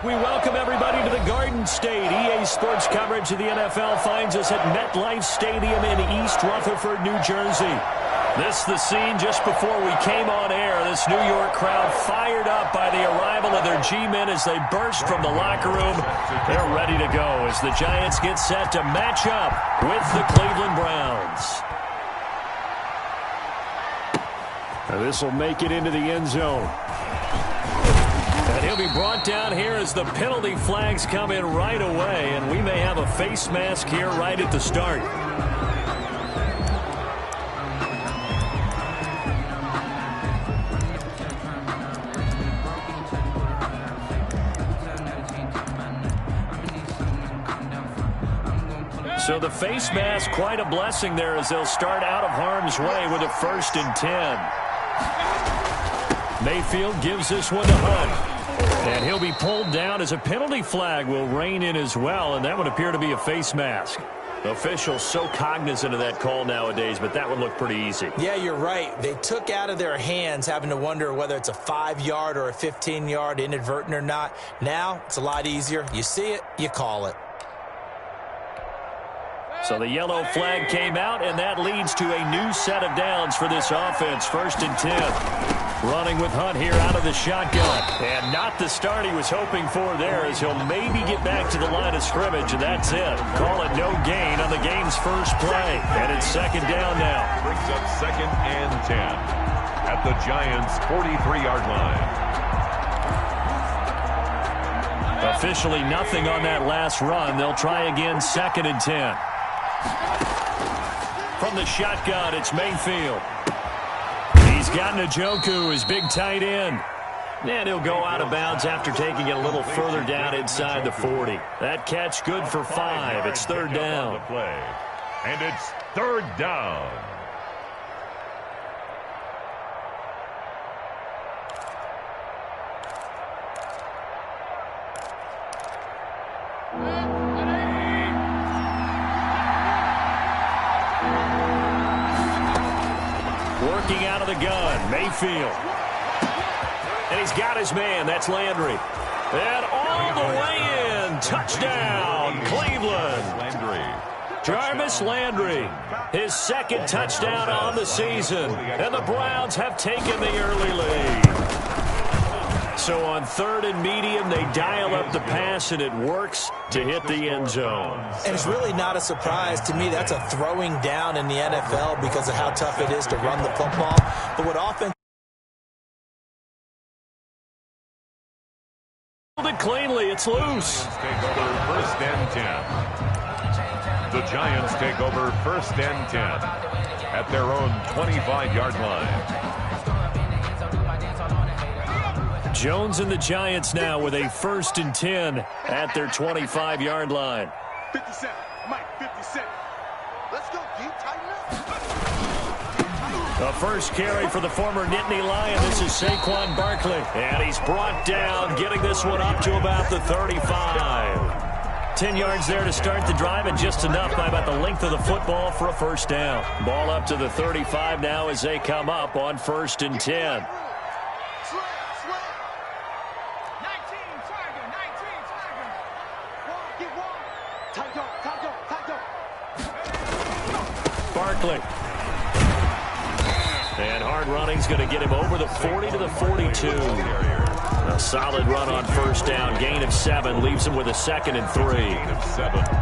We welcome everybody to the Garden State. EA Sports coverage of the NFL finds us at MetLife Stadium in East Rutherford, New Jersey. This is the scene just before we came on air. This New York crowd fired up by the arrival of their G-men as they burst from the locker room. They're ready to go as the Giants get set to match up with the Cleveland Browns. Now this will make it into the end zone. And he'll be brought down here as the penalty flags come in right away, and we may have a face mask here right at the start. So the face mask, quite a blessing there as they'll start out of harm's way with a 1st and 10. Mayfield gives this one to Hunt. And he'll be pulled down as a penalty flag will rein in as well, and that would appear to be a face mask. Officials so cognizant of that call nowadays, but that would look pretty easy. Yeah, you're right. They took out of their hands having to wonder whether it's a 5-yard or a 15-yard inadvertent or not. Now it's a lot easier. You see it, you call it. So the yellow flag came out, and that leads to a new set of downs for this offense. 1st and 10. Running with Hunt here out of the shotgun. And not the start he was hoping for there as he'll maybe get back to the line of scrimmage, and that's it. Call it no gain on the game's first play. And it's 2nd down now. Brings up 2nd and 10 at the Giants' 43-yard line. Officially nothing on that last run. They'll try again 2nd and 10. From the shotgun, it's Mayfield. He's got Njoku, his big tight end. And he'll go out of bounds after taking it a little further down inside the 40. That catch good for 5. It's 3rd down. And it's 3rd down. Working out of the gun, Mayfield. And he's got his man, that's Landry. And all the way in, touchdown, Cleveland. Jarvis Landry, his 2nd touchdown on the season. And the Browns have taken the early lead. So on 3rd and medium, they dial up the pass, and it works to hit the end zone. And it's really not a surprise to me. That's a throwing down in the NFL because of how tough it is to run the football. But what offense it cleanly, it's loose. Take over 1st and 10. The Giants take over 1st and 10 at their own 25-yard line. Jones and the Giants now with a 1st and 10 at their 25-yard line. 57, Mike, 57. Let's go, deep, tighten up. The first carry for the former Nittany Lion. This is Saquon Barkley. And he's brought down, getting this one up to about the 35. 10 yards there to start the drive, and just enough by about the length of the football for a 1st down. Ball up to the 35 now as they come up on 1st and 10. Barkley. And hard running's going to get him over the 40 to the 42. A solid run on 1st down. Gain of 7 leaves him with a 2nd and 3.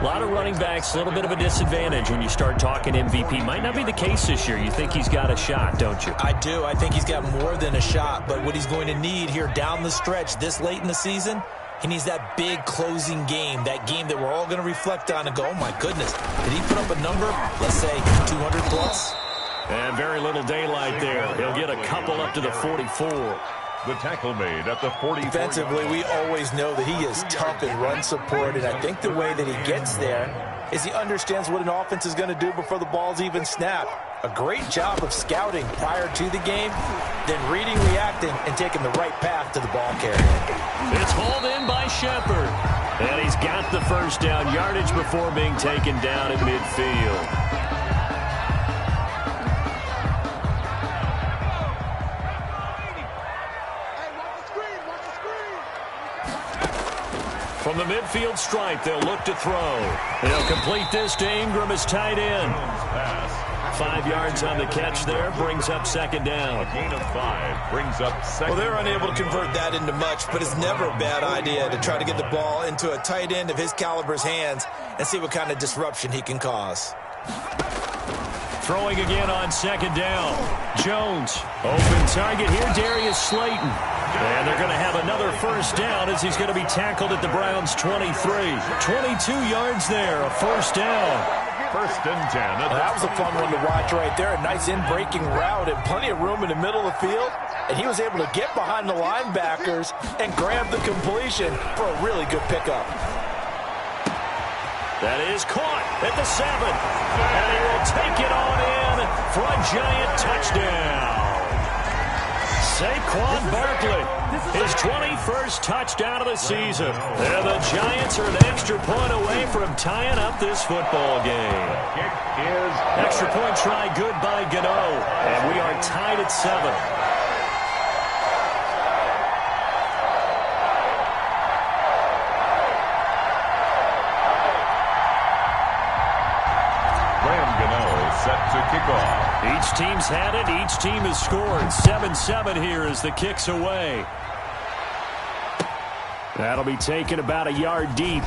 A lot of running backs, a little bit of a disadvantage when you start talking MVP. Might not be the case this year. You think he's got a shot, don't you? I do. I think he's got more than a shot. But what he's going to need here down the stretch this late in the season, he needs that big closing game, that game that we're all going to reflect on and go, oh, my goodness, did he put up a number, let's say, 200 plus? And very little daylight there. He'll get a couple up to the 44. The tackle made at the 44. Defensively, we always know that he is tough in run support, and I think the way that he gets there is he understands what an offense is going to do before the ball's even snapped. A great job of scouting prior to the game, then reading, reacting, and taking the right path to the ball carrier. It's hauled in by Shepard. And he's got the 1st down yardage before being taken down at midfield. From the midfield stripe, they'll look to throw. They'll complete this to Ingram as tight end. 5 yards on the catch there, brings up second down. A gain of 5 brings up second. Well, they're unable to convert that into much, but it's never a bad idea to try to get the ball into a tight end of his caliber's hands and see what kind of disruption he can cause. Throwing again on second down. Jones, open target here, Darius Slayton. And they're going to have another first down as he's going to be tackled at the Browns' 23. 22 yards there, a first down. First and 10. That was a fun one to watch right there. A nice in-breaking route and plenty of room in the middle of the field. And he was able to get behind the linebackers and grab the completion for a really good pickup. That is caught at the 7. And he will take it on in for a Giant touchdown. Saquon Barkley, his 21st touchdown of the season. And the Giants are an extra point away from tying up this football game. Extra point try good by Gano. And we are tied at 7. Set to kick off. Each team's had it. Each team has scored. 7-7 here as the kick's away. That'll be taken about a yard deep.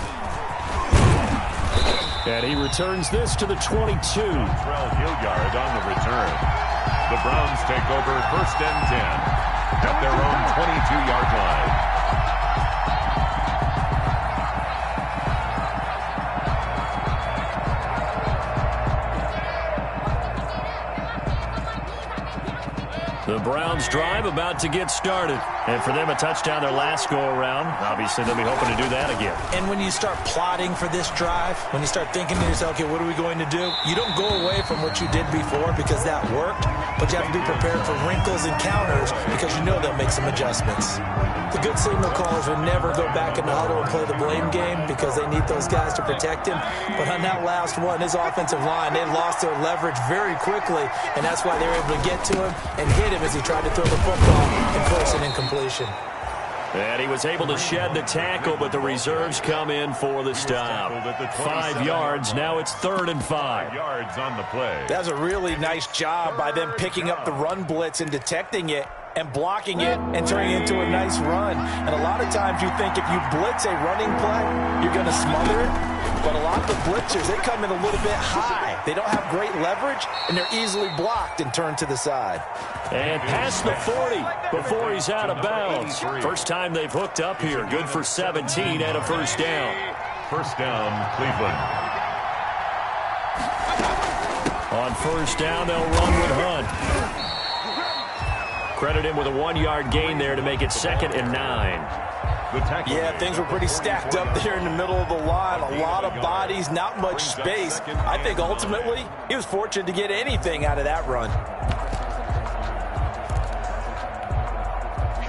And he returns this to the 22. Trell Hilliard on the return. The Browns take over first and 10 at their own 22-yard line. The Browns drive about to get started. And for them, a touchdown their last go-around. Obviously, they'll be hoping to do that again. And when you start plotting for this drive, when you start thinking to yourself, okay, what are we going to do? You don't go away from what you did before because that worked, but you have to be prepared for wrinkles and counters because you know they'll make some adjustments. The good signal callers would never go back in the huddle and play the blame game because they need those guys to protect him. But on that last one, his offensive line, they lost their leverage very quickly, and that's why they were able to get to him and hit him as he tried to throw the football and force an incompletion. And he was able to shed the tackle, but the reserves come in for the stop. 5 yards. Now it's 3rd and 5. Yards on the play. That's a really nice job by them picking up the run blitz and detecting it and blocking it and turning it into a nice run. And a lot of times you think if you blitz a running play, you're going to smother it. But a lot of the blitzers, they come in a little bit high. They don't have great leverage, and they're easily blocked and turned to the side. And past the 40 before he's out of bounds. First time they've hooked up here. Good for 17 and a first down. First down, Cleveland. On first down, they'll run with Hunt. Credit him with a 1-yard gain there to make it 2nd and 9. Yeah, things were pretty stacked up there in the middle of the line. A lot of bodies, not much space. I think ultimately he was fortunate to get anything out of that run.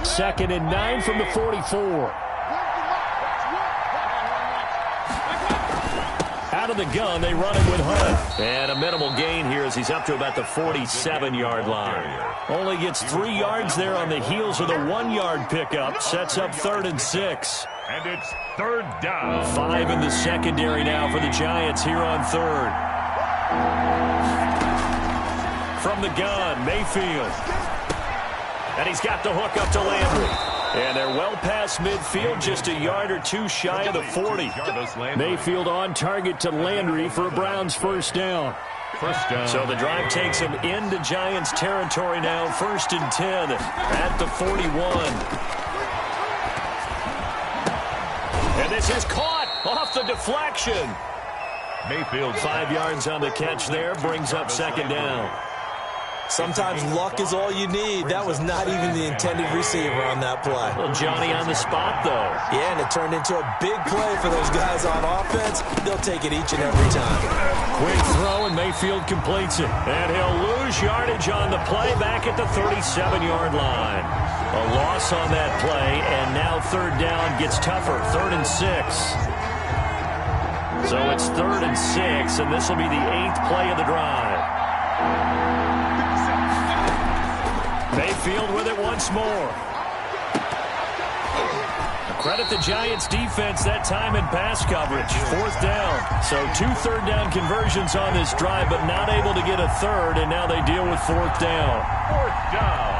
2nd and 9 from the 44. Out of the gun, they run it with Hunt. And a minimal gain here as he's up to about the 47-yard line. Only gets 3 yards there on the heels of the 1-yard pickup. Sets up 3rd and 6. And it's 3rd down. 5 in the secondary now for the Giants here on 3rd. From the gun, Mayfield. And he's got the hook up to Landry. And they're well past midfield, just a yard or two shy of the 40. Mayfield on target to Landry for a Browns first down. So the drive takes him into Giants territory now, 1st and 10 at the 41. And this is caught off the deflection. Mayfield 5 yards on the catch there, brings up 2nd down. Sometimes luck is all you need. That was not even the intended receiver on that play. Well, Johnny on the spot, though. Yeah, and it turned into a big play for those guys on offense. They'll take it each and every time. Quick throw, and Mayfield completes it. And he'll lose yardage on the play back at the 37-yard line. A loss on that play, and now 3rd down gets tougher, 3rd and 6. So it's 3rd and 6, and this will be the 8th play of the drive. Mayfield with it once more. Credit the Giants defense that time in pass coverage. 4th down. So 2 third-down conversions on this drive, but not able to get a third, and now they deal with 4th down. 4th down.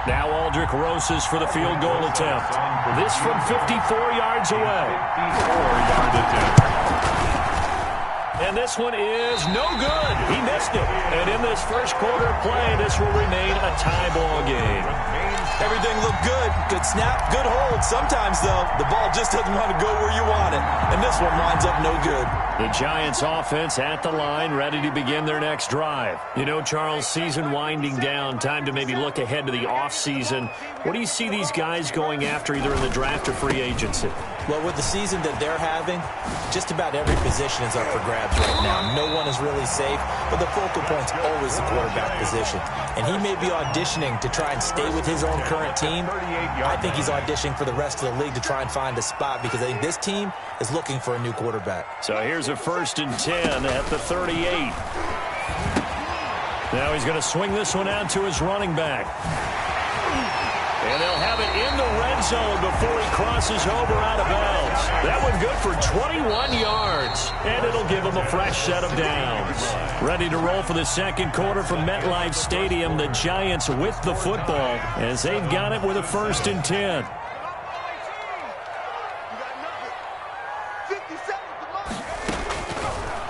Now Aldrich Rosas for the field goal attempt. This from 54 yards away. 54-yard attempt. And this one is no good. He missed it. And in this first quarter of play, this will remain a tie ball game. Everything looked good. Good snap, good hold. Sometimes, though, the ball just doesn't want to go where you want it. And this one winds up no good. The Giants offense at the line, ready to begin their next drive. You know, Charles, season winding down, time to maybe look ahead to the offseason. What do you see these guys going after either in the draft or free agency? Well, with the season that they're having, just about every position is up for grabs right now. No one is really safe, but the focal point's always the quarterback position. And he may be auditioning to try and stay with his own current team. I think he's auditioning for the rest of the league to try and find a spot because I think this team is looking for a new quarterback. So here's a 1st and 10 at the 38. Now he's going to swing this one out to his running back. And they'll have it in the red zone before he crosses over out of bounds. That one good for 21 yards. And it'll give him a fresh set of downs. Ready to roll for the second quarter from MetLife Stadium. The Giants with the football as they've got it with a 1st and 10.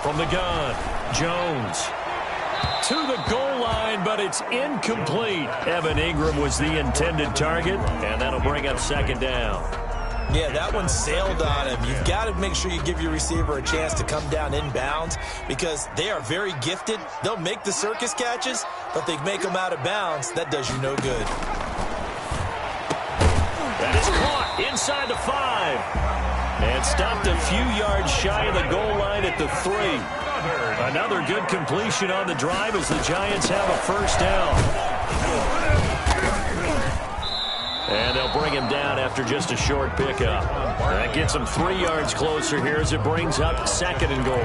From the gun, Jones. To the goal line, but it's incomplete. Evan Ingram was the intended target, and that'll bring up 2nd down. Yeah, that one sailed on him. You've got to make sure you give your receiver a chance to come down inbounds because they are very gifted. They'll make the circus catches, but they make them out of bounds. That does you no good. That is caught inside the 5. And stopped a few yards shy of the goal line at the 3. Another good completion on the drive as the Giants have a 1st down. And they'll bring him down after just a short pickup. That gets him 3 yards closer here as it brings up 2nd and goal.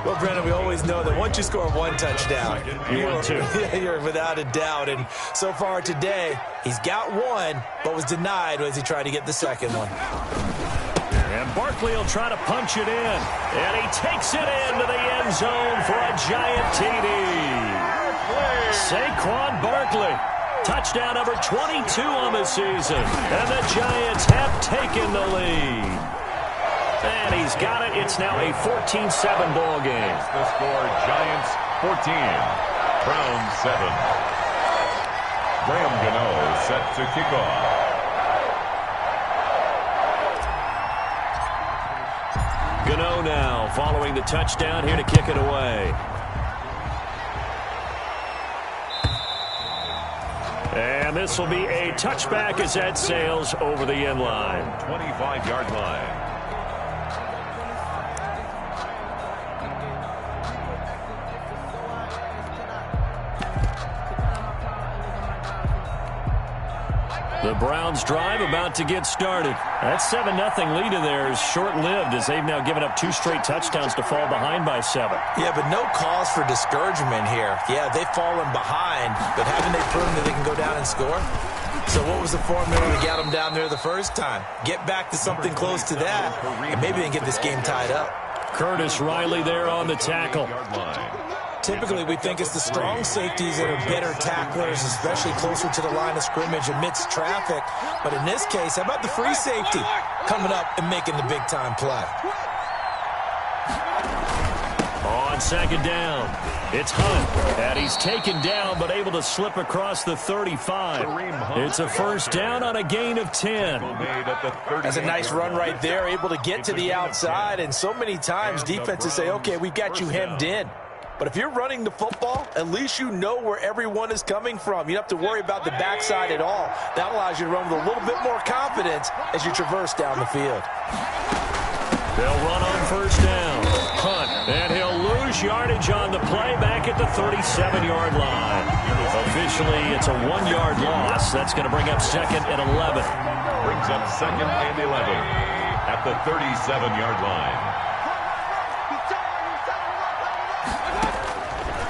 Well, Brennan, we always know that once you score 1 touchdown, you're without a doubt. And so far today, he's got 1, but was denied as he tried to get the 2nd one. And Barkley will try to punch it in. And he takes it into the end zone for a Giant TD. Saquon Barkley. Touchdown number 22 on the season. And the Giants have taken the lead. And he's got it. It's now a 14-7 ball game. The score, Giants 14, Browns 7. Graham Gano set to kick off. Gano now following the touchdown here to kick it away. And this will be a touchback as that sails over the end line. 25-yard line. The Browns drive about to get started. That 7-0 lead of theirs short-lived as they've now given up 2 straight touchdowns to fall behind by 7. Yeah, but no cause for discouragement here. Yeah, they've fallen behind, but haven't they proven that they can go down and score? So what was the formula to get them down there the first time? Get back to something close to that, and maybe they can get this game tied up. Curtis Riley there on the tackle. Typically, we think it's the strong safeties that are better tacklers, especially closer to the line of scrimmage amidst traffic. But in this case, how about the free safety coming up and making the big-time play? On 2nd down, it's Hunt. And he's taken down but able to slip across the 35. It's a 1st down on a gain of 10. That's a nice run right there, able to get to the outside. And so many times defenses say, okay, we've got you hemmed in. But if you're running the football, at least you know where everyone is coming from. You don't have to worry about the backside at all. That allows you to run with a little bit more confidence as you traverse down the field. They'll run on 1st down. Hunt, and he'll lose yardage on the play back at the 37-yard line. Officially, it's a 1-yard loss. That's going to bring up 2nd and 11. Brings up 2nd and 11 at the 37-yard line.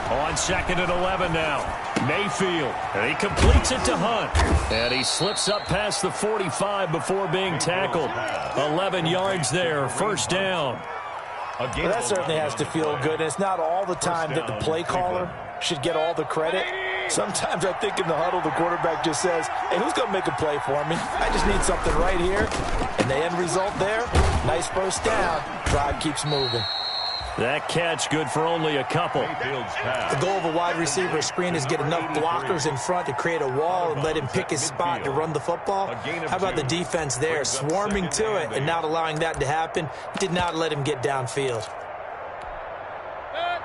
On 2nd and 11 now. Mayfield, and he completes it to Hunt. And he slips up past the 45 before being tackled. 11 yards there, first down. Well, that certainly has to feel good, and it's not all the time that the play caller should get all the credit. Sometimes I think in the huddle, the quarterback just says, hey, who's going to make a play for me? I just need something right here. And the end result there, nice first down. Drive keeps moving. That catch good for only a couple. The goal of a wide receiver screen is get enough blockers in front to create a wall and let him pick his spot to run the football. How about the defense there, swarming to it and not allowing that to happen? Did not let him get downfield.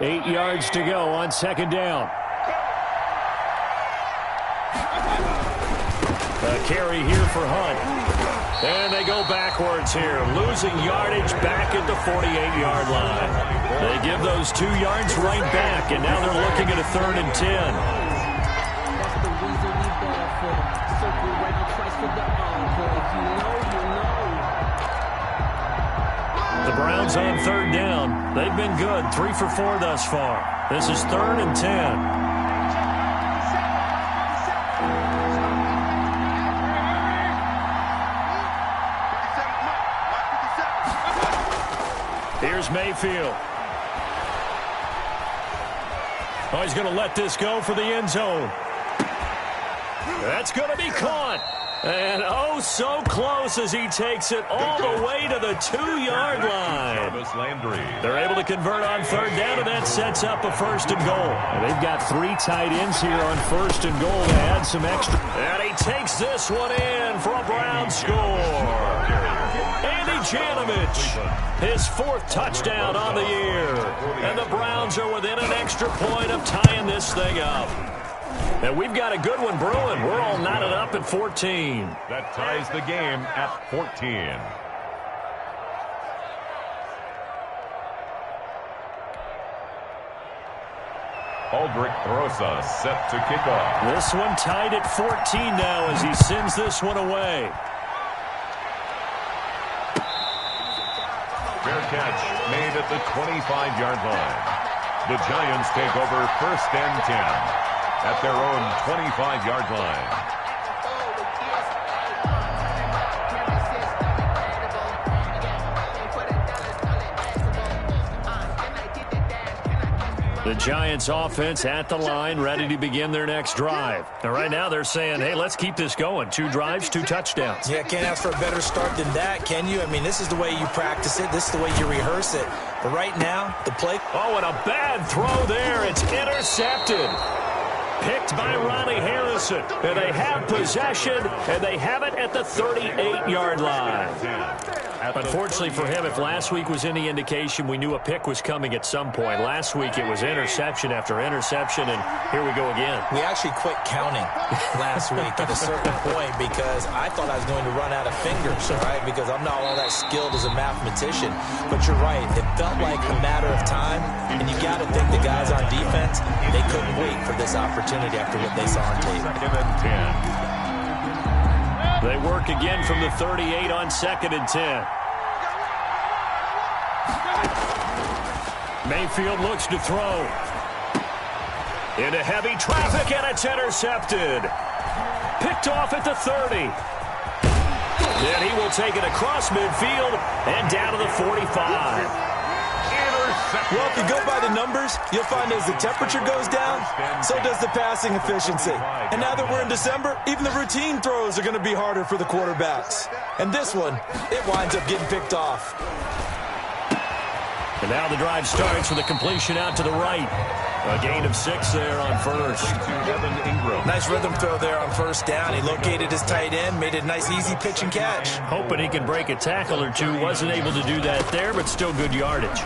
8 yards to go on 2nd down. A carry here for Hunt. And they go backwards here, losing yardage back at the 48-yard line. They give those 2 yards right back, and now they're looking at a 3rd and 10. The Browns on 3rd down. They've been good, 3 for 4 thus far. This is 3rd and 10. Here's Mayfield. Oh, he's going to let this go for the end zone. That's going to be caught. And oh, so close as he takes it all the way to the 2-yard line. They're able to convert on 3rd down, and that sets up a 1st and goal. And they've got 3 tight ends here on 1st and goal to add some extra. And he takes this one in for a Brown score. Andy Janovich, his 4th touchdown on the year. And the Browns are within an extra point of tying this thing up. And we've got a good one brewing. We're all knotted up at 14. That ties the game at 14. Aldrich Rosa set to kick off. This one tied at 14 now as he sends this one away. Fair catch made at the 25-yard line. The Giants take over 1st and 10 at their own 25-yard line. The Giants offense at the line, ready to begin their next drive. And right now they're saying, hey, let's keep this going. 2 drives, 2 touchdowns. Yeah, can't ask for a better start than that, can you? I mean, this is the way you practice it. This is the way you rehearse it. But right now, the play... Oh, and a bad throw there. It's intercepted. Picked by Ronnie Harrison. And they have possession, and they have it at the 38-yard line. Unfortunately for him, if last week was any indication, we knew a pick was coming at some point. Last week it was interception after interception, and here we go again. We actually quit counting last week at a certain point because I thought I was going to run out of fingers, all right, because I'm not all that skilled as a mathematician. But you're right. It felt like a matter of time, and you got to think the guys on defense, they couldn't wait for this opportunity after what they saw on tape. 2nd and 10. They work again from the 38 on 2nd and 10. Mayfield looks to throw. Into heavy traffic, and it's intercepted. Picked off at the 30. Then he will take it across midfield and down to the 45. Well, if you go by the numbers, you'll find as the temperature goes down, so does the passing efficiency. And now that we're in December, even the routine throws are going to be harder for the quarterbacks. And this one, it winds up getting picked off. And now the drive starts with a completion out to the right. A gain of 6 there on 1st. Nice rhythm throw there on 1st down. He located his tight end, made it a nice, easy pitch and catch. Hoping he can break a tackle or two. Wasn't able to do that there, but still good yardage.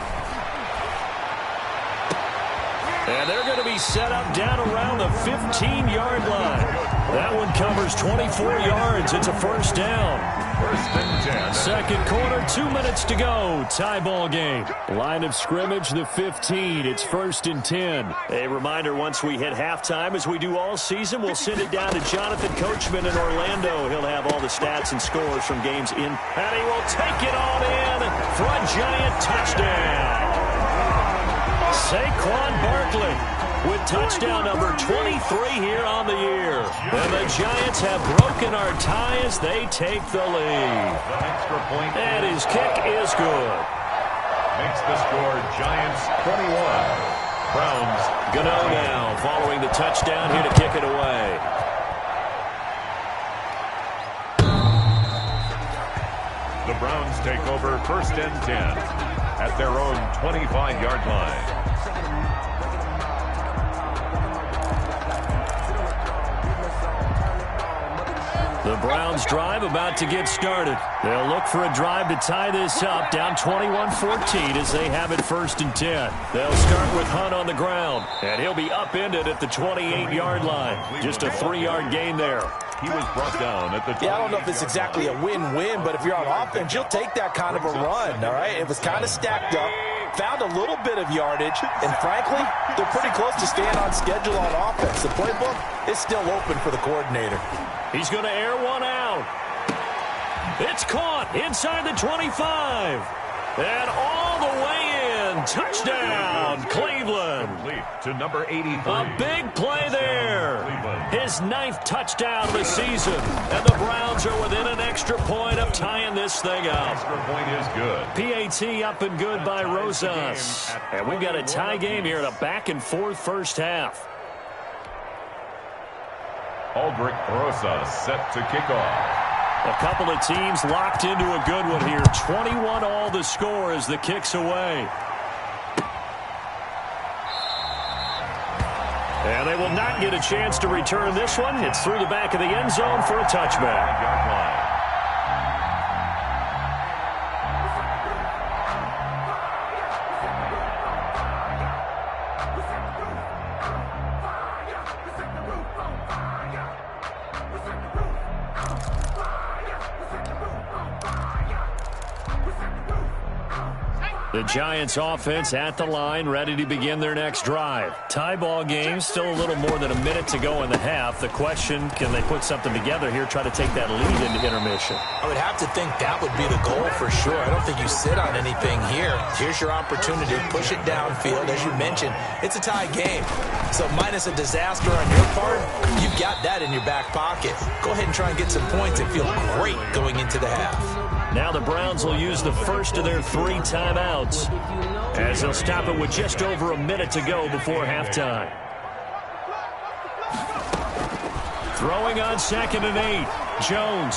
And they're going to be set up down around the 15-yard line. That one covers 24 yards. It's a 1st down. 1st and 10. Second quarter, 2 minutes to go. Tie ball game. Line of scrimmage, the 15. It's 1st and 10. A reminder, once we hit halftime, as we do all season, we'll send it down to Jonathan Coachman in Orlando. He'll have all the stats and scores from games in. And he will take it on in for a Giant touchdown. Saquon Barkley with touchdown number 23 here on the year. And the Giants have broken our tie as they take the lead. And his kick is good. Makes the score Giants 21. Browns. Gano now following the touchdown here to kick it away. The Browns take over 1st and 10 at their own 25-yard line. The Browns drive about to get started. They'll look for a drive to tie this up, down 21-14 as they have it 1st and 10. They'll start with Hunt on the ground, and he'll be upended at the 28-yard line. Just a 3-yard gain there. He was brought down at the 28. Yeah, I don't know if it's exactly a win-win, but if you're on offense, you'll take that kind of a run, all right? It was kind of stacked up, found a little bit of yardage, and frankly, they're pretty close to staying on schedule on offense. The playbook is still open for the coordinator. He's going to air one out. It's caught inside the 25. And all the way in. Touchdown, Cleveland. Complete to number 83. A big play there. His 9th touchdown of the season. And the Browns are within an extra point of tying this thing up. Extra point is good. PAT up and good by Rosas. And we've got a tie game here in a back-and-forth first half. Aldrich Rosas set to kick off. A couple of teams locked into a good one here. 21-all the score as the kick's away. And they will not get a chance to return this one. It's through the back of the end zone for a touchback. The Giants offense at the line, ready to begin their next drive. Tie ball game, still a little more than a minute to go in the half. The question, can they put something together here, try to take that lead into intermission? I would have to think that would be the goal for sure. I don't think you sit on anything here. Here's your opportunity. Push it downfield. As you mentioned, it's a tie game. So minus a disaster on your part, you've got that in your back pocket. Go ahead and try and get some points and feel great going into the half. Now the Browns will use the first of their 3 timeouts as they'll stop it with just over a minute to go before halftime. Throwing on 2nd and 8. Jones.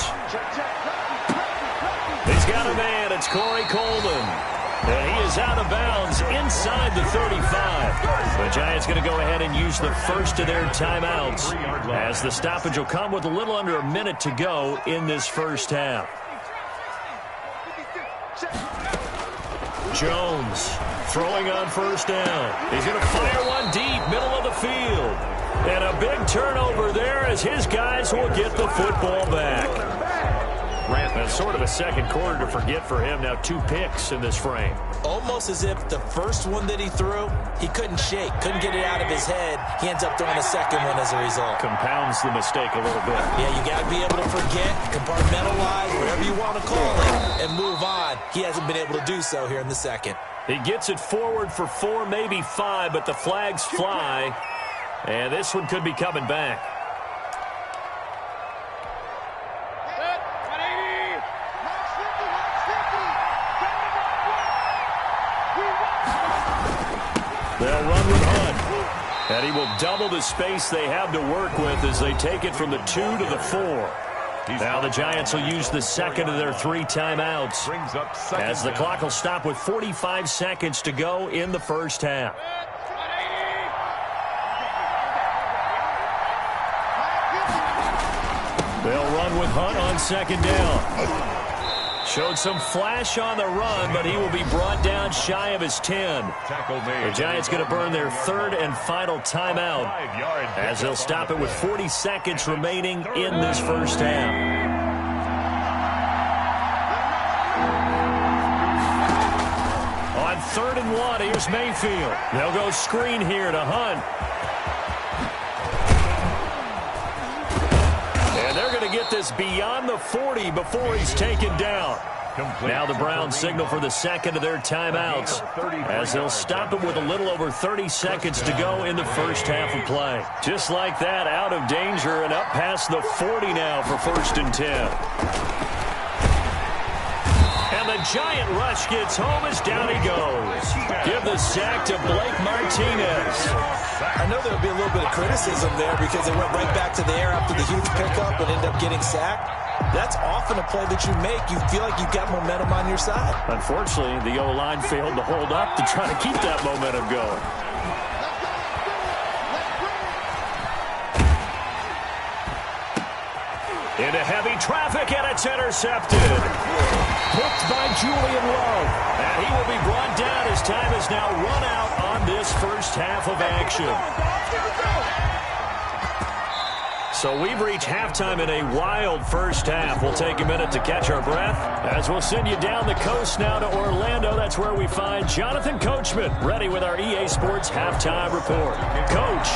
He's got a man. It's Corey Coleman. And he is out of bounds inside the 35. The Giants going to go ahead and use the first of their timeouts as the stoppage will come with a little under a minute to go in this first half. Jones throwing on 1st down. He's going to fire one deep, middle of the field. And a big turnover there as his guys will get the football back. That's sort of a second quarter to forget for him. Now 2 picks in this frame. Almost as if the first one that he threw, he couldn't shake, couldn't get it out of his head. He ends up throwing a second one as a result. Compounds the mistake a little bit. Yeah, you got to be able to forget, compartmentalize, whatever you want to call it, and move on. He hasn't been able to do so here in the second. He gets it forward for 4, maybe 5, but the flags fly. And this one could be coming back. They'll run with Hunt. And he will double the space they have to work with as they take it from the 2 to the 4. Now the Giants will use the second of their 3 timeouts as the clock will stop with 45 seconds to go in the first half. They'll run with Hunt on 2nd down. Showed some flash on the run, but he will be brought down shy of his 10. The Giants going to burn their 3rd and final timeout as they'll stop it with 40 seconds remaining in this first half. On 3rd and 1, here's Mayfield. They'll go screen here to Hunt. And they're going to get this beyond the 40 before he's taken down. Now the Browns signal for the second of their timeouts as they'll stop it with a little over 30 seconds to go in the first half of play. Just like that, out of danger and up past the 40 now for 1st and 10. And the giant rush gets home as down he goes. Give the sack to Blake Martinez. I know there'll be a little bit of criticism there because they went right back to the air after the huge pickup and ended up getting sacked. That's often a play that you make. You feel like you've got momentum on your side. Unfortunately, the O-line failed to hold up to try to keep that momentum going. Into heavy traffic, and it's intercepted. Picked by Julian Love. And he will be brought down as time is now run out on this first half of action. So we've reached halftime in a wild first half. We'll take a minute to catch our breath as we'll send you down the coast now to Orlando. That's where we find Jonathan Coachman ready with our EA Sports halftime report. Coach,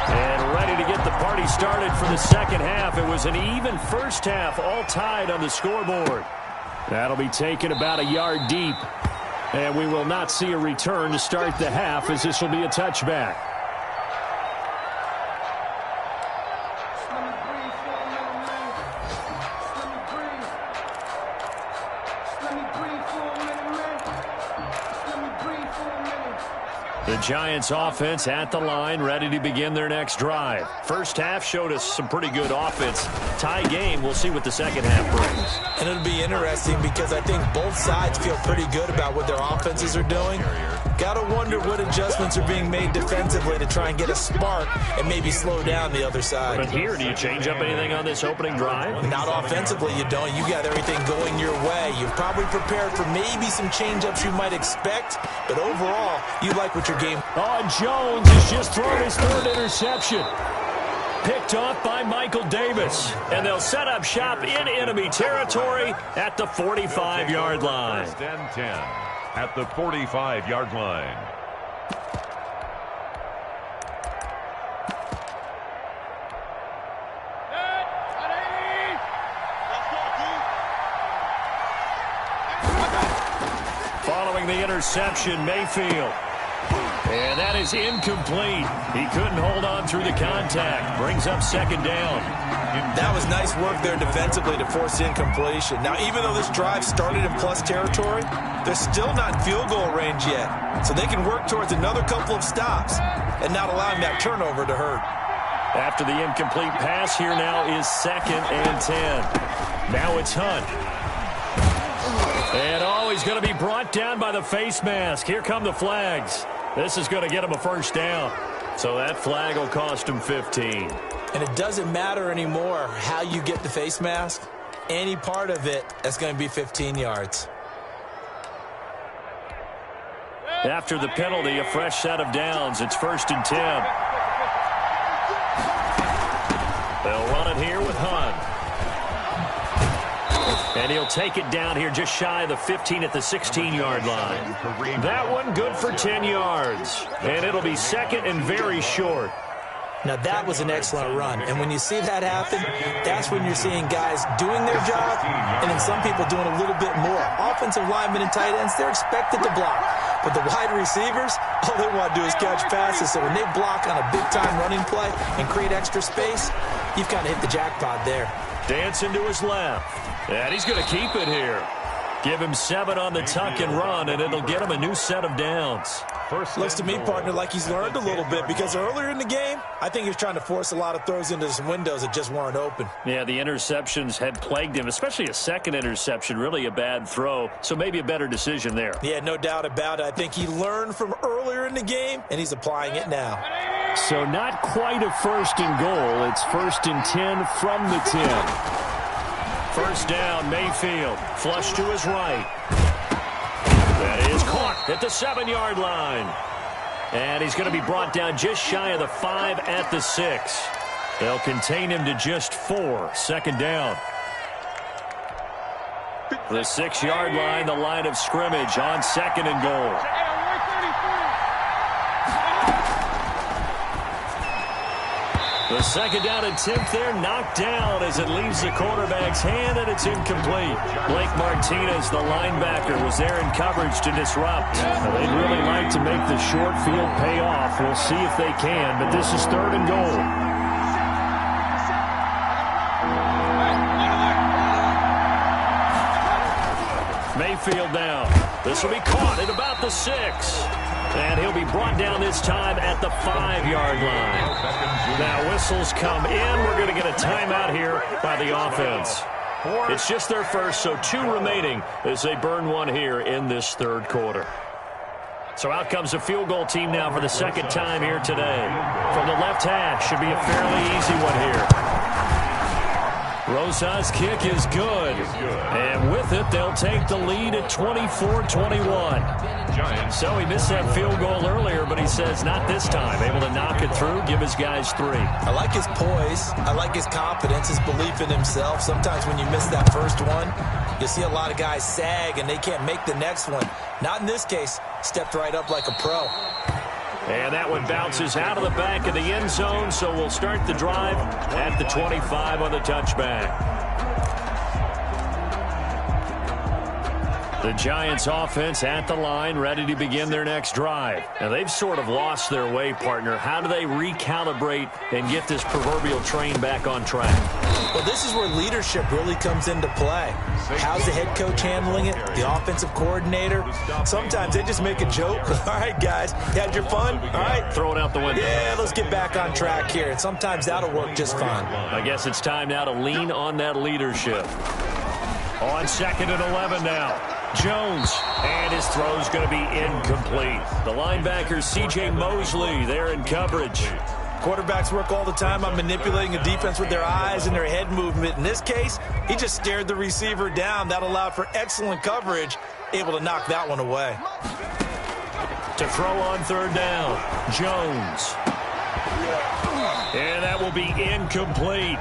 and ready to get the party started for the second half. It was an even first half, all tied on the scoreboard. That'll be taken about a yard deep. And we will not see a return to start the half as this will be a touchback. The Giants offense at the line, ready to begin their next drive. First half showed us some pretty good offense. Tie game, we'll see what the second half brings. And it'll be interesting because I think both sides feel pretty good about what their offenses are doing. Gotta wonder what adjustments are being made defensively to try and get a spark and maybe slow down the other side. But here, do you change up anything on this opening drive? Not offensively, you don't. You got everything going your way. You've probably prepared for maybe some change-ups you might expect, but overall, you like what your game. Oh, and Jones has just thrown his third interception. Picked off by Michael Davis. And they'll set up shop in enemy territory at the 45-yard line. 10 at the 45-yard line. Following the interception, Mayfield. And that is incomplete. He couldn't hold on through the contact. Brings up second down. That was nice work there defensively to force incompletion. Now, even though this drive started in plus territory, they're still not field goal range yet. So they can work towards another couple of stops and not allowing that turnover to hurt. After the incomplete pass, here now is 2nd and 10. Now it's Hunt. And he's going to be brought down by the face mask. Here come the flags. This is going to get him a first down. So that flag will cost him 15. And it doesn't matter anymore how you get the face mask. Any part of it, that's going to be 15 yards. After the penalty, a fresh set of downs. It's 1st and 10. They'll run it here with Hunt. And he'll take it down here just shy of the 15 at the 16-yard line. That one good for 10 yards. And it'll be 2nd and very short. Now, that was an excellent run. And when you see that happen, that's when you're seeing guys doing their job and then some people doing a little bit more. Offensive linemen and tight ends, they're expected to block. But the wide receivers, all they want to do is catch passes. So when they block on a big-time running play and create extra space, you've kind of hit the jackpot there. Dancing to his left. And he's going to keep it here. Give him 7 on the tuck and run, and it'll get him a new set of downs. Looks to me, partner, like he's learned a little bit because earlier in the game, I think he was trying to force a lot of throws into some windows that just weren't open. Yeah, the interceptions had plagued him, especially a second interception, really a bad throw, so maybe a better decision there. Yeah, no doubt about it. I think he learned from earlier in the game, and he's applying it now. So not quite a 1st and goal. It's 1st and 10 from the 10. First down, Mayfield. Flush to his right. That is caught at the 7-yard line. And he's going to be brought down just shy of the 5 at the 6. They'll contain him to just 4. Second down. The 6-yard line, the line of scrimmage on 2nd and goal. The second down attempt there knocked down as it leaves the quarterback's hand, and it's incomplete. Blake Martinez, the linebacker, was there in coverage to disrupt. They'd really like to make the short field pay off. We'll see if they can, but this is 3rd and goal. Mayfield down. This will be caught at about the 6. And he'll be brought down this time at the 5-yard line. Now whistles come in. We're going to get a timeout here by the offense. It's just their first, so 2 remaining as they burn one here in this 3rd quarter. So out comes the field goal team now for the 2nd time here today. From the left hash, should be a fairly easy one here. Rosa's kick is good. And with it, they'll take the lead at 24-21. So he missed that field goal earlier, but he says not this time. Able to knock it through, give his guys 3. I like his poise. I like his confidence, his belief in himself. Sometimes when you miss that first one, you see a lot of guys sag and they can't make the next one. Not in this case. Stepped right up like a pro. And that one bounces out of the back of the end zone, so we'll start the drive at the 25 on the touchback. The Giants offense at the line, ready to begin their next drive. Now, they've sort of lost their way, partner. How do they recalibrate and get this proverbial train back on track? Well, this is where leadership really comes into play. How's the head coach handling it? The offensive coordinator? Sometimes they just make a joke. All right, guys, you had your fun? All right. Throw it out the window. Yeah, let's get back on track here. And sometimes that'll work just fine. I guess it's time now to lean on that leadership. On 2nd and 11 now. Jones, and his throw's going to be incomplete. The linebacker, C.J. Mosley, there in coverage. Quarterbacks work all the time on manipulating a defense with their eyes and their head movement. In this case, he just stared the receiver down. That allowed for excellent coverage, able to knock that one away. To throw on 3rd down, Jones. And that will be incomplete.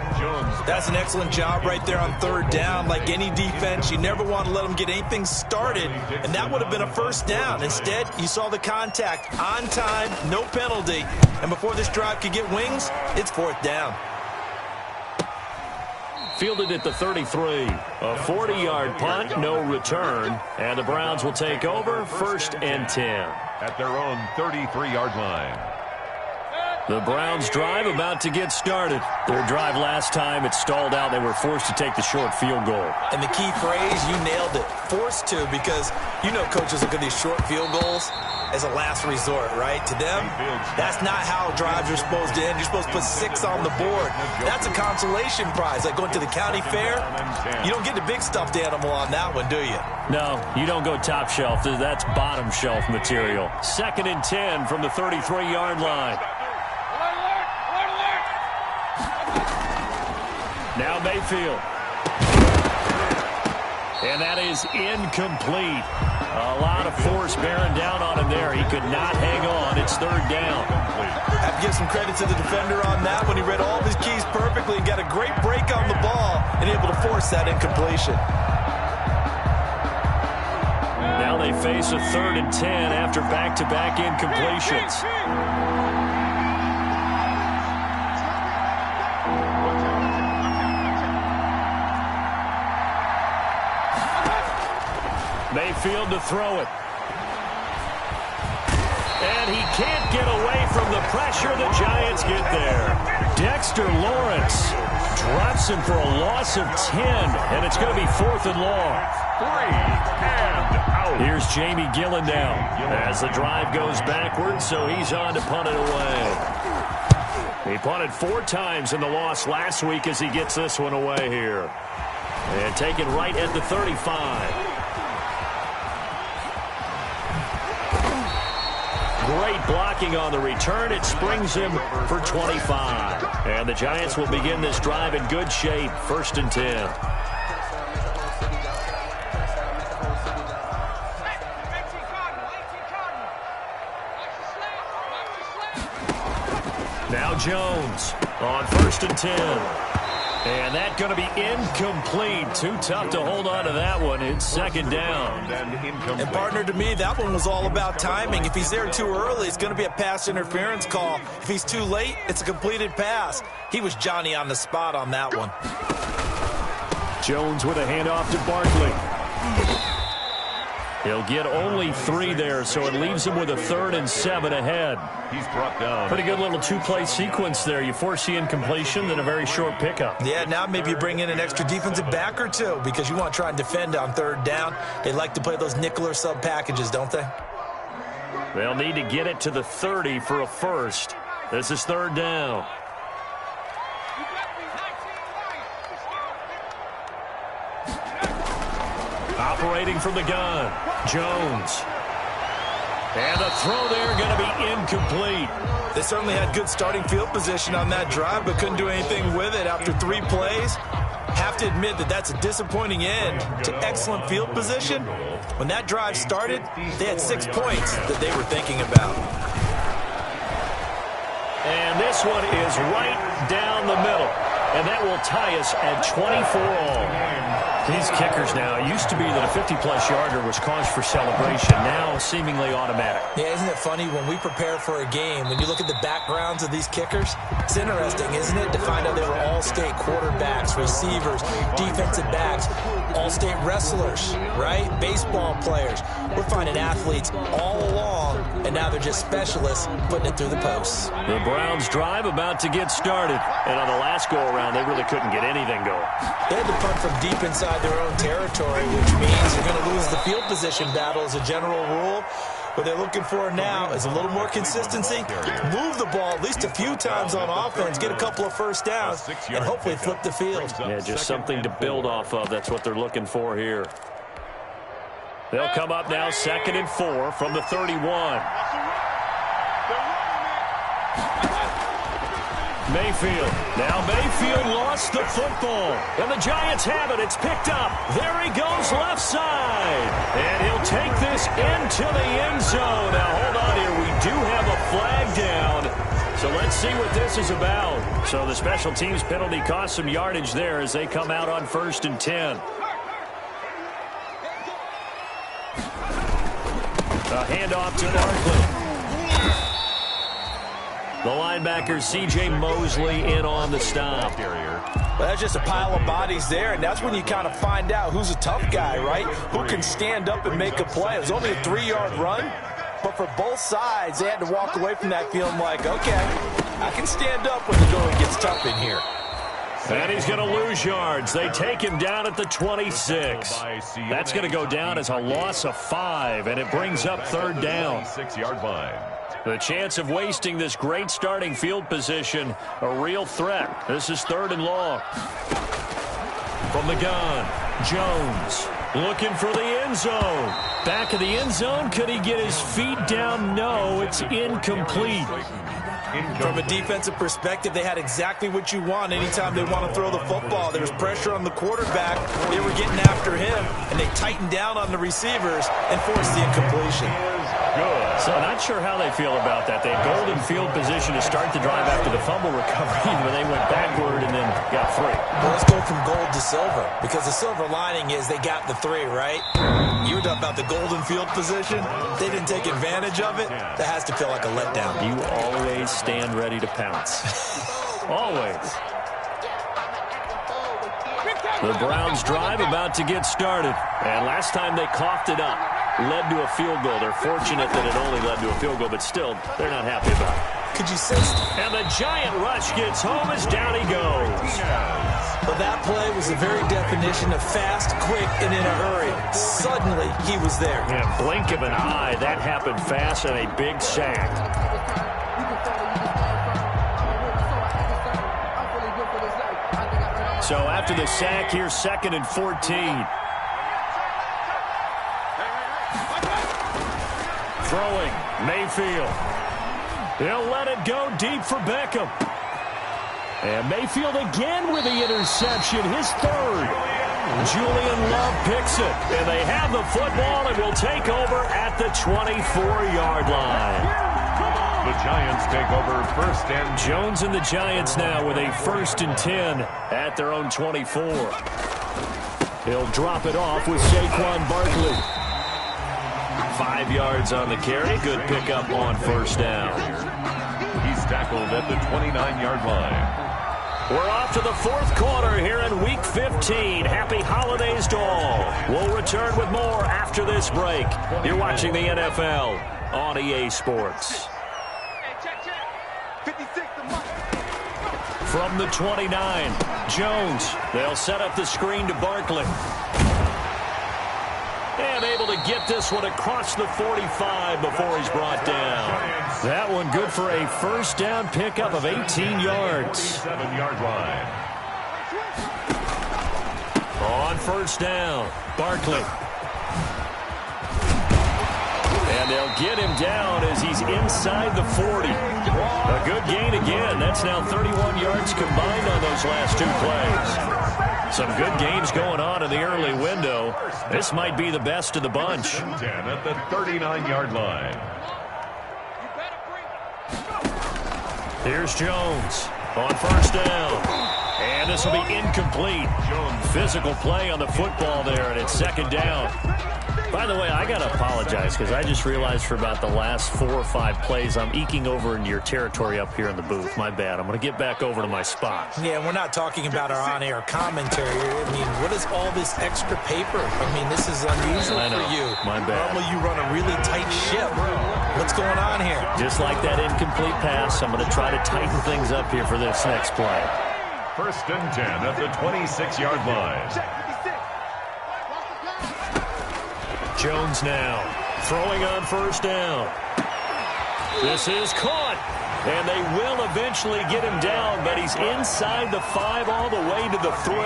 That's an excellent job right there on 3rd down. Like any defense, you never want to let them get anything started, and that would have been a 1st down. Instead, you saw the contact on time, no penalty, and before this drive could get wings, it's 4th down. Fielded at the 33. A 40-yard punt, no return, and the Browns will take over 1st and 10. At their own 33-yard line. The Browns drive about to get started. Their drive last time, it stalled out. They were forced to take the short field goal. And the key phrase, you nailed it, forced to, because you know coaches look at these short field goals as a last resort, right? To them, that's not how drives are supposed to end. You're supposed to put 6 on the board. That's a consolation prize, like going to the county fair. You don't get the big stuffed animal on that one, do you? No, you don't go top shelf. That's bottom shelf material. 2nd and 10 from the 33-yard line. Now Mayfield. And that is incomplete. A lot of force bearing down on him there. He could not hang on. It's 3rd down. I have to give some credit to the defender on that one. He read all of his keys perfectly and got a great break on the ball and able to force that incompletion. Now they face a 3rd and 10 after back-to-back incompletions. Mayfield to throw it. And he can't get away from the pressure. The Giants get there. Dexter Lawrence drops him for a loss of 10, and it's going to be 4th and long. 3 and out. Here's Jamie Gillen now as the drive goes backwards, so he's on to punt it away. He punted 4 times in the loss last week as he gets this one away here. And taken right at the 35. Great blocking on the return. It springs him for 25. And the Giants will begin this drive in good shape. 1st and 10. Now Jones on 1st and 10. And that's going to be incomplete. Too tough to hold on to that one. It's second down. And partner, to me, that one was all about timing. If he's there too early, it's going to be a pass interference call. If he's too late, it's a completed pass. He was Johnny on the spot on that one. Jones with a handoff to Barkley. He'll get only 3 there, so it leaves him with a 3rd and 7 ahead. He's brought down. Pretty good little 2-play sequence there. You force the incompletion, then a very short pickup. Yeah, now maybe you bring in an extra defensive back or two because you want to try and defend on 3rd down. They like to play those nickel or sub packages, don't they? They'll need to get it to the 30 for a first. This is 3rd down. Operating from the gun, Jones. And the throw there going to be incomplete. They certainly had good starting field position on that drive, but couldn't do anything with it after 3 plays. Have to admit that that's a disappointing end to excellent field position. When that drive started, they had 6 points that they were thinking about. And this one is right down the middle. And that will tie us at 24 all. These kickers now, it used to be that a 50-plus yarder was cause for celebration. Now seemingly automatic. Yeah, isn't it funny when we prepare for a game, when you look at the backgrounds of these kickers, it's interesting, isn't it, to find out they were all-state quarterbacks, receivers, defensive backs, all-state wrestlers, right? Baseball players. We're finding athletes all along, and now they're just specialists putting it through the posts. The Browns drive about to get started. And on the last go-around, they really couldn't get anything going. They had to punt from deep inside their own territory, which means you're going to lose the field position battle as a general rule. What they're looking for now is a little more consistency, move the ball at least a few times on offense, get a couple of first downs, and hopefully flip the field. Yeah, just something to build off of. That's what they're looking for here. They'll come up now 2nd and 4 from the 31. Mayfield. Now Mayfield lost the football. And the Giants have it. It's picked up. There he goes left side. And he'll take this into the end zone. Now hold on here. We do have a flag down. So let's see what this is about. So the special teams penalty cost some yardage there as they come out on 1st and 10. A handoff to Barkley. The linebacker, C.J. Mosley, in on the stop. Well, that's just a pile of bodies there, and that's when you kind of find out who's a tough guy, right? Who can stand up and make a play. It was only a 3-yard run, but for both sides, they had to walk away from that feeling like, okay, I can stand up when the going gets tough in here. And he's going to lose yards. They take him down at the 26. That's going to go down as a loss of 5, and it brings up 3rd down. 6-yard line. The chance of wasting this great starting field position, a real threat. This is 3rd and long. From the gun, Jones looking for the end zone. Back of the end zone. Could he get his feet down? No, it's incomplete. From a defensive perspective, they had exactly what you want anytime they want to throw the football. There was pressure on the quarterback. They were getting after him, and they tightened down on the receivers and forced the incompletion. Good. So not sure how they feel about that. They had golden field position to start the drive after the fumble recovery, but they went backward and then got 3. Well, let's go from gold to silver, because the silver lining is they got the 3, right? You were talking about the golden field position. They didn't take advantage of it. That has to feel like a letdown. You always stand ready to pounce. Always. The Browns drive about to get started. And last time they coughed it up, led to a field goal. They're fortunate that it only led to a field goal, but still, they're not happy about it. Could you sense? And the giant rush gets home as down he goes. But that play was the very definition of fast, quick, and in a hurry. Suddenly, he was there. Yeah, blink of an eye. That happened fast and a big sack. So after the sack, here's 2nd and 14. Throwing, Mayfield. He'll let it go deep for Beckham. And Mayfield again with the interception, his 3rd. Julian Love picks it. And they have the football and will take over at the 24-yard line. The Giants take over first and Jones and the Giants now with a 1st and 10 at their own 24. He'll drop it off with Saquon Barkley. 5 yards on the carry. Good pickup on first down. He's tackled at the 29-yard line. We're off to the 4th quarter here in Week 15. Happy holidays to all. We'll return with more after this break. You're watching the NFL on EA Sports. From the 29, Jones. They'll set up the screen to Barkley. And able to get this one across the 45 before he's brought down. That one good for a first down pickup of 18 yards. 7-yard line. On first down, Barkley. And they'll get him down as he's inside the 40. A good gain again. That's now 31 yards combined on those last 2 plays. Some good games going on in the early window. This might be the best of the bunch. 10 at the 39-yard line. Here's Jones on first down. And this will be incomplete. Physical play on the football there, and it's 2nd down. By the way, I got to apologize because I just realized for about the last 4 or 5 plays I'm eking over into your territory up here in the booth. My bad. I'm going to get back over to my spot. Yeah, we're not talking about our on-air commentary. I mean, what is all this extra paper? I mean, this is unusual for you. My bad. Normally you run a really tight ship. What's going on here? Just like that incomplete pass, I'm going to try to tighten things up here for this next play. 1st and 10 at the 26-yard line. Jones now throwing on first down. This is caught, and they will eventually get him down, but he's inside the 5 all the way to the 3.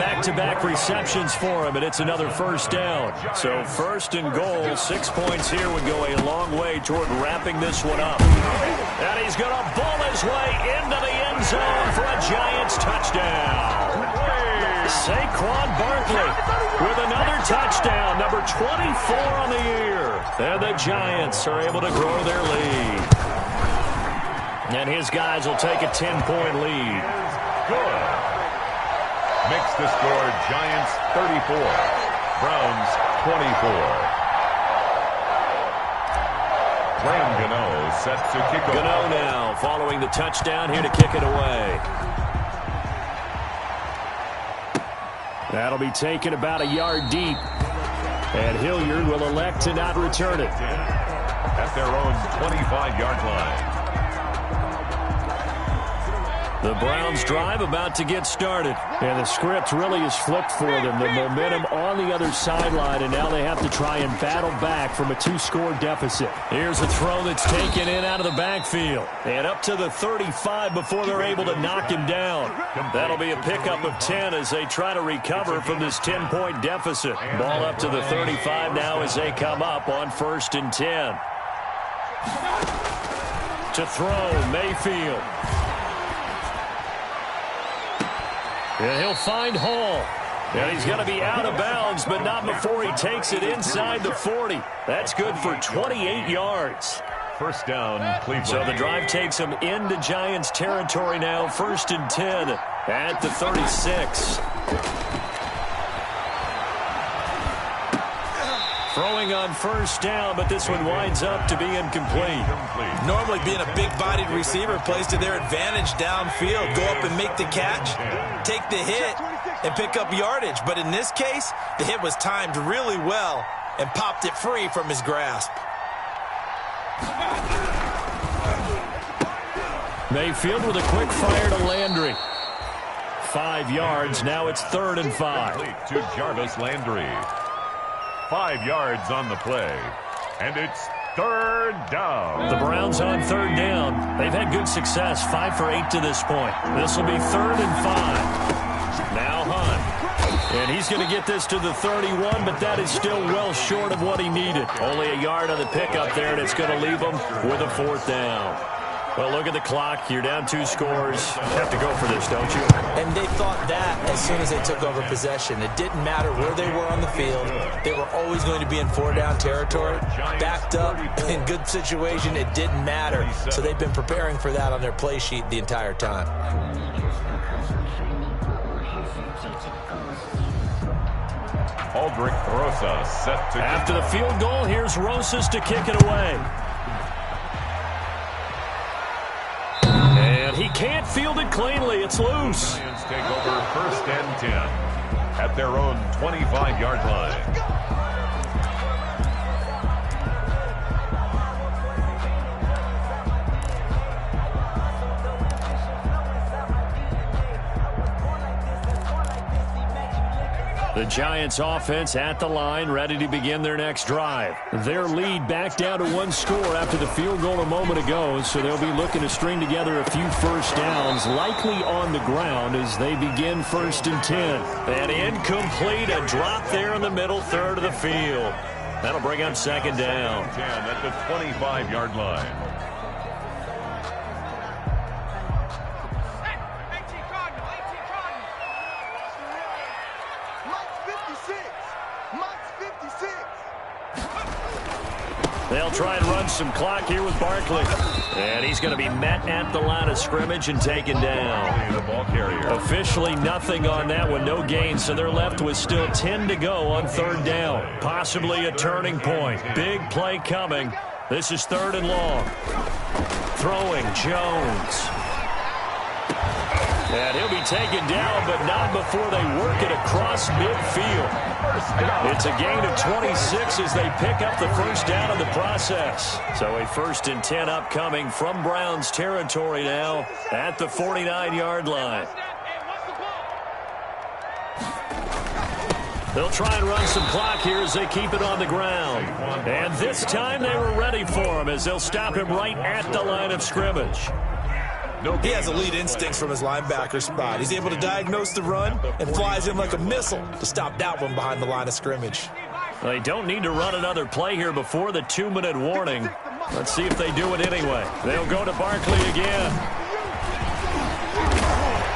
Back-to-back receptions for him, and it's another first down. So 1st and goal, 6 points here would go a long way toward wrapping this one up. And he's going to bull his way into the end zone for a Giants touchdown. Saquon Barkley with another touchdown, number 24 on the year. And the Giants are able to grow their lead. And his guys will take a 10-point lead. Good. Makes the score Giants 34, Browns 24. Graham Gano set to kick off. Gano now following the touchdown here to kick it away. That'll be taken about a yard deep. And Hilliard will elect to not return it. At their own 25-yard line. The Browns drive about to get started. And the script really is flipped for them. The momentum on the other sideline, and now they have to try and battle back from a 2-score deficit. Here's a throw that's taken in out of the backfield. And up to the 35 before they're able to knock him down. That'll be a pickup of 10 as they try to recover from this 10-point deficit. Ball up to the 35 now as they come up on 1st and 10. To throw, Mayfield. And he'll find Hall. And he's going to be out of bounds, but not before he takes it inside the 40. That's good for 28 yards. First down, Cleveland. So the drive takes him into Giants territory now. 1st and 10 at the 36. Throwing on first down, but this one winds up to be incomplete. Normally being a big-bodied receiver plays to their advantage downfield. Go up and make the catch, take the hit, and pick up yardage. But in this case, the hit was timed really well and popped it free from his grasp. Mayfield with a quick fire to Landry. 5 yards. Now it's 3rd and 5. To Jarvis Landry. 5 yards on the play. And it's 3rd down. The Browns on 3rd down. They've had good success. 5 for 8 to this point. This will be 3rd and 5. Now Hunt. And he's going to get this to the 31, but that is still well short of what he needed. Only a yard on the pickup there, and it's going to leave him with a 4th down. Well, look at the clock. You're down 2 scores. You have to go for this, don't you? And they thought that as soon as they took over possession. It didn't matter where they were on the field. They were always going to be in 4-down territory. Backed up, in good situation, it didn't matter. So they've been preparing for that on their play sheet the entire time. Aldrich Rosas set to... After the field goal, here's Rosas to kick it away. And he can't field it cleanly. It's loose. Giants take over 1st and 10 at their own 25-yard line. The Giants offense at the line, ready to begin their next drive. Their lead back down to 1 score after the field goal a moment ago, so they'll be looking to string together a few first downs, likely on the ground as they begin 1st and 10. And incomplete, a drop there in the middle third of the field. That'll bring up 2nd down. 10 at the 25-yard line. They'll try and run some clock here with Barkley. And he's going to be met at the line of scrimmage and taken down. The ball carrier. Officially nothing on that one, no gain, so they're left with still 10 to go on 3rd down. Possibly a turning point. Big play coming. This is 3rd and long. Throwing Jones. And he'll be taken down, but not before they work it across midfield. It's a gain of 26 as they pick up the 1st down in the process. So a 1st and 10 upcoming from Browns territory now at the 49-yard line. They'll try and run some clock here as they keep it on the ground. And this time they were ready for him as they'll stop him right at the line of scrimmage. He has elite instincts from his linebacker spot. He's able to diagnose the run and flies in like a missile to stop that one behind the line of scrimmage. They don't need to run another play here before the 2-minute warning. Let's see if they do it anyway. They'll go to Barkley again.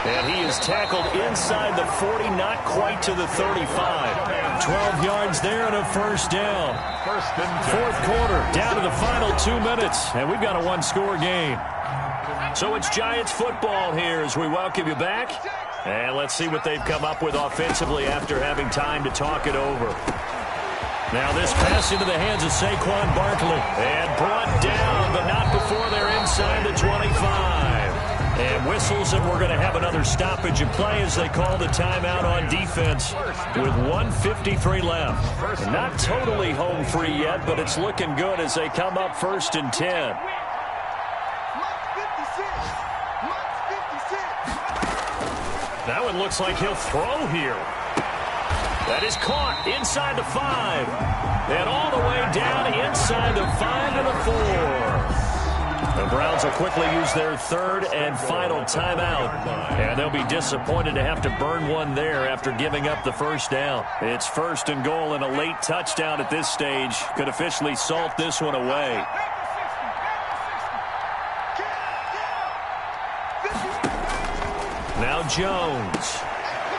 And he is tackled inside the 40, not quite to the 35. 12 yards there and a 1st down. 4th quarter, down to the final 2 minutes, and we've got a 1-score game. So it's Giants football here as we welcome you back. And let's see what they've come up with offensively after having time to talk it over. Now this pass into the hands of Saquon Barkley. And brought down, but not before they're inside the 25. And whistles, and we're going to have another stoppage of play as they call the timeout on defense with 1:53 left. And not totally home free yet, but it's looking good as they come up 1st and 10. That one looks like he'll throw here. That is caught inside the 5. And all the way down inside the 5 to the 4. The Browns will quickly use their 3rd and final timeout. And they'll be disappointed to have to burn one there after giving up the 1st down. It's 1st and goal, and a late touchdown at this stage could officially salt this one away. Now Jones.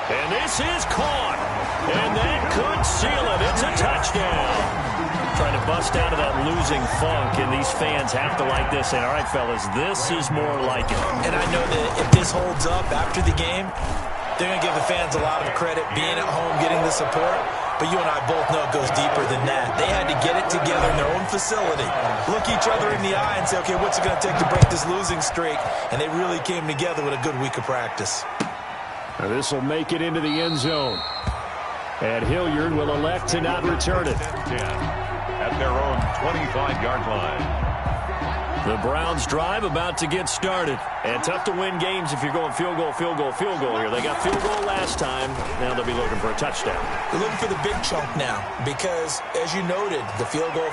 And this is caught. And that could seal it. It's a touchdown. Trying to bust out of that losing funk, and these fans have to like this. Saying, all right, fellas, this is more like it. And I know that if this holds up after the game, they're going to give the fans a lot of credit being at home, getting the support. But you and I both know it goes deeper than that. They had to get it together in their own facility, look each other in the eye and say, okay, what's it going to take to break this losing streak? And they really came together with a good week of practice. Now this will make it into the end zone. And Hilliard will elect to not return it. At their own 25-yard line. The Browns drive about to get started. And tough to win games if you're going field goal here. They got field goal last time. Now they'll be looking for a touchdown. They're looking for the big chunk now because, as you noted, the field goal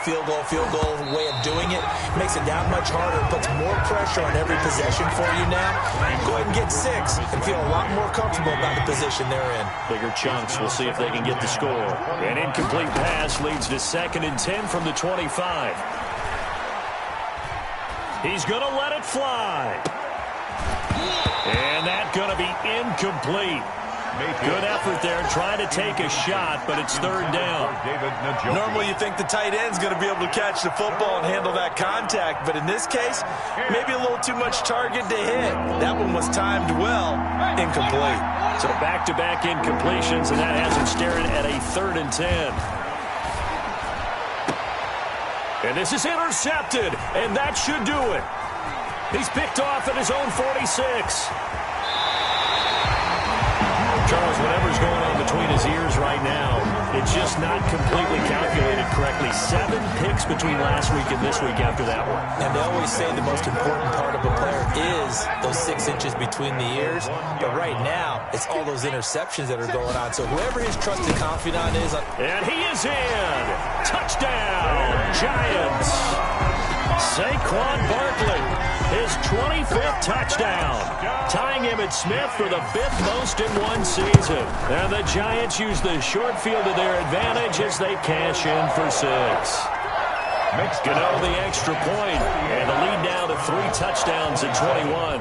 way of doing it makes it that much harder. It puts more pressure on every possession for you now. Go ahead and get 6 and feel a lot more comfortable about the position they're in. Bigger chunks. We'll see if they can get the score. An incomplete pass leads to 2nd and 10 from the 25. He's going to let it fly. And that's going to be incomplete. Good effort there trying to take a shot, but it's third down. Normally you think the tight end's going to be able to catch the football and handle that contact, but in this case, maybe a little too much target to hit. That one was timed well, incomplete. So back-to-back incompletions, and that has him staring at a 3rd and 10. And this is intercepted, and that should do it. He's picked off at his own 46. Charles, whatever's going on between his ears right now, it's just not completely calculated correctly. 7 picks between last week and this week after that one. And they always say the most important part of a player is those 6 inches between the ears. But right now, it's all those interceptions that are going on. So whoever his trusted confidant is. And he is in. Touchdown, Giants. Saquon Barkley, his 25th touchdown, tying Emmitt Smith for the 5th most in one season. And the Giants use the short field to their advantage as they cash in for 6. Gano the extra point, and the lead now to 3 touchdowns at 21.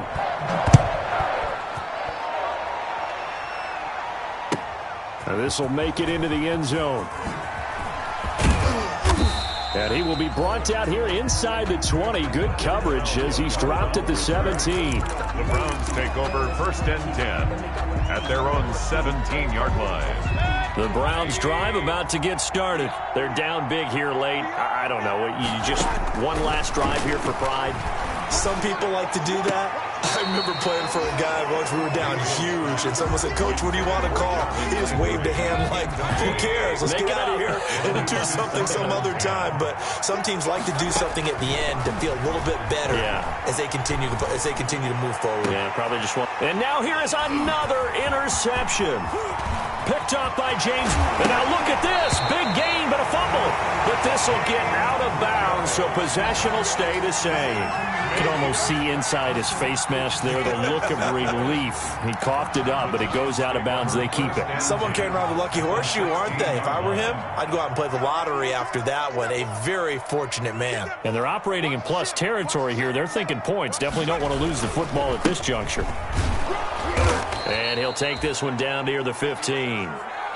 Now this will make it into the end zone. And he will be brought down here inside the 20. Good coverage as he's dropped at the 17. The Browns take over 1st and 10 at their own 17-yard line. The Browns drive about to get started. They're down big here late. I don't know. You just one last drive here for pride. Some people like to do that. I remember playing for a guy once we were down huge, and someone said, "Coach, what do you want to call?" He just waved a hand like, "Who cares? Let's get out of here and do something some other time." But some teams like to do something at the end to feel a little bit better as they continue to move forward. Yeah, probably just one. And now here is another interception. Picked up by James. And now look at this. Big gain, but a fumble. But this will get out of bounds, so possession will stay the same. You can almost see inside his face mask there the look of relief. He coughed it up, but it goes out of bounds. They keep it. Someone carrying around the lucky horseshoe, aren't they? If I were him, I'd go out and play the lottery after that one. A very fortunate man. And they're operating in plus territory here. They're thinking points. Definitely don't want to lose the football at this juncture. And he'll take this one down near the 15.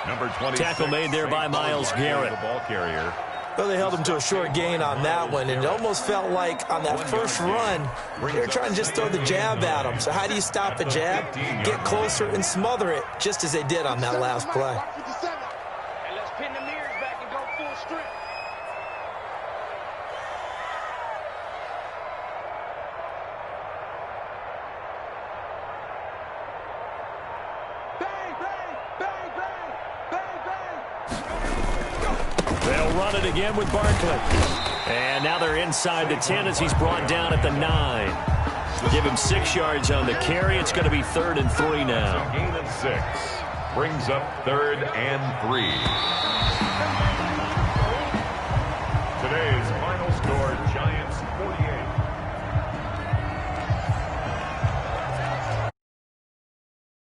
Number 26. Tackle made there by Myles Garrett. The ball carrier. Well, they held him to a short gain on that one, and it almost felt like on that first run, they were trying to just throw the jab at him. So how do you stop a jab? Get closer and smother it, just as they did on that last play. And let's pin the mirrors back and go full strength. Bang, bang, bang, bang, bang, bang. They'll run it again with Barkley. And now they're inside the 10 as he's brought down at the 9. Give him 6 yards on the carry. It's going to be 3rd and 3 now. A gain of 6. Brings up 3rd and 3. Today's